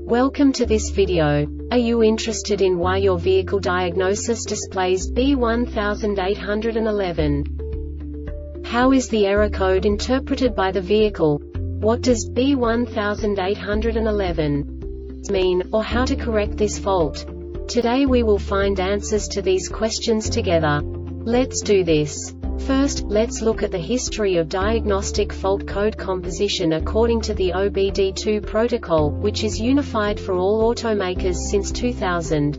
Welcome to this video. Are you interested in why your vehicle diagnosis displays B1811? How is the error code interpreted by the vehicle? What does B1811 mean, or how to correct this fault? Today we will find answers to these questions together. Let's do this. First, let's look at the history of diagnostic fault code composition according to the OBD2 protocol, which is unified for all automakers since 2000.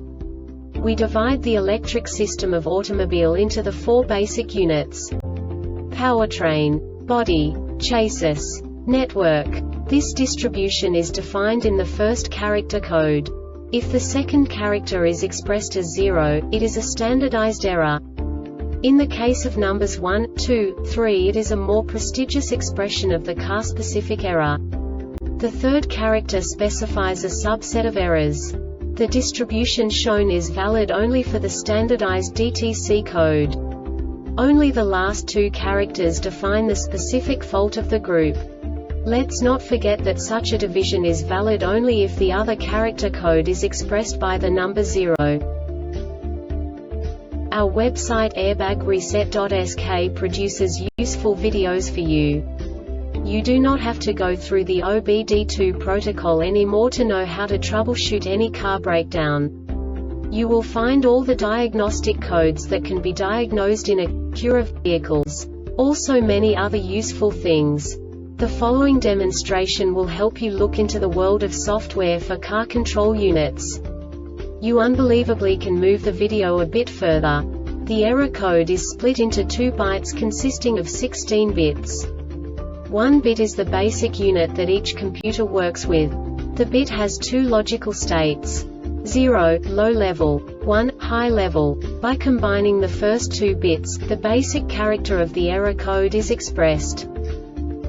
We divide the electric system of automobile into the four basic units: powertrain, body, chassis, network. This distribution is defined in the first character code. If the second character is expressed as 0, it is a standardized error. In the case of numbers 1, 2, 3, it is a more prestigious expression of the car-specific error. The third character specifies a subset of errors. The distribution shown is valid only for the standardized DTC code. Only the last two characters define the specific fault of the group. Let's not forget that such a division is valid only if the other character code is expressed by the number 0. Our website airbagreset.sk produces useful videos for you. You do not have to go through the OBD2 protocol anymore to know how to troubleshoot any car breakdown. You will find all the diagnostic codes that can be diagnosed in Acura vehicles. Also many other useful things. The following demonstration will help you look into the world of software for car control units. You unbelievably can move the video a bit further. The error code is split into 2 bytes consisting of 16 bits. 1 bit is the basic unit that each computer works with. The bit has 2 logical states: 0, low level, 1, high level. By combining the first 2 bits, the basic character of the error code is expressed.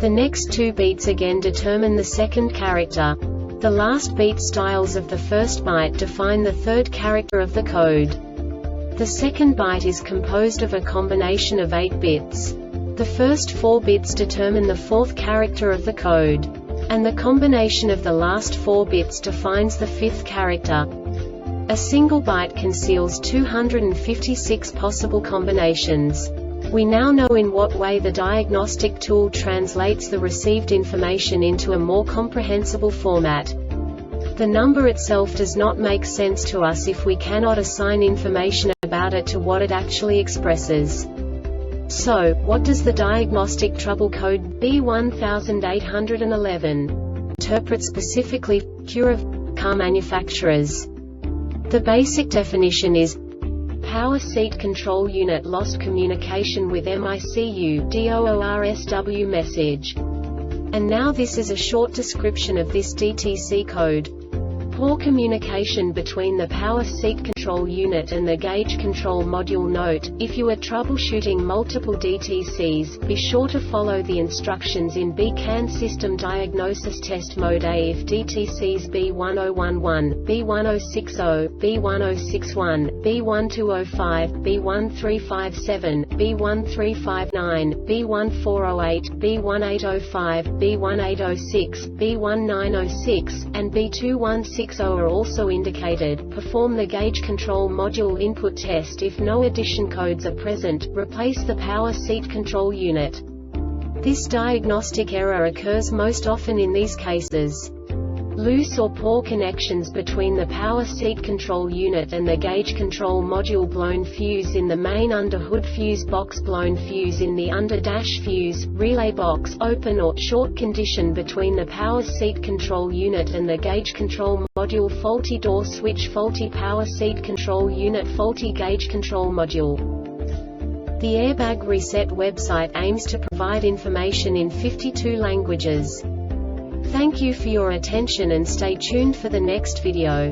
The next 2 beats again determine the second character. The last beat styles of the first byte define the third character of the code. The second byte is composed of a combination of 8 bits. The first 4 bits determine the fourth character of the code. And the combination of the last 4 bits defines the fifth character. A single byte conceals 256 possible combinations. We now know in what way the diagnostic tool translates the received information into a more comprehensible format. The number itself does not make sense to us if we cannot assign information about it to what it actually expresses. So, what does the Diagnostic Trouble Code B1811 interpret specifically for Acura car manufacturers? The basic definition is: power seat control unit lost communication with MICU DOORSW message. And now this is a short description of this DTC code. Poor communication between the power seat control unit and the gauge control module. Note: if you are troubleshooting multiple DTCs, be sure to follow the instructions in BCAN System Diagnosis Test Mode A if DTCs B1011, B1060, B1061, B1205, B1357, B1359, B1408, B1805, B1806, B1906, and B2160 are also indicated. Perform the gauge control module input test. If no addition codes are present, replace the power seat control unit. This diagnostic error occurs most often in these cases: loose or poor connections between the power seat control unit and the gauge control module, blown fuse in the main under-hood fuse box, blown fuse in the under-dash fuse, relay box, open or short condition between the power seat control unit and the gauge control module, faulty door switch, faulty power seat control unit, faulty gauge control module. The Airbag Reset website aims to provide information in 52 languages. Thank you for your attention and stay tuned for the next video.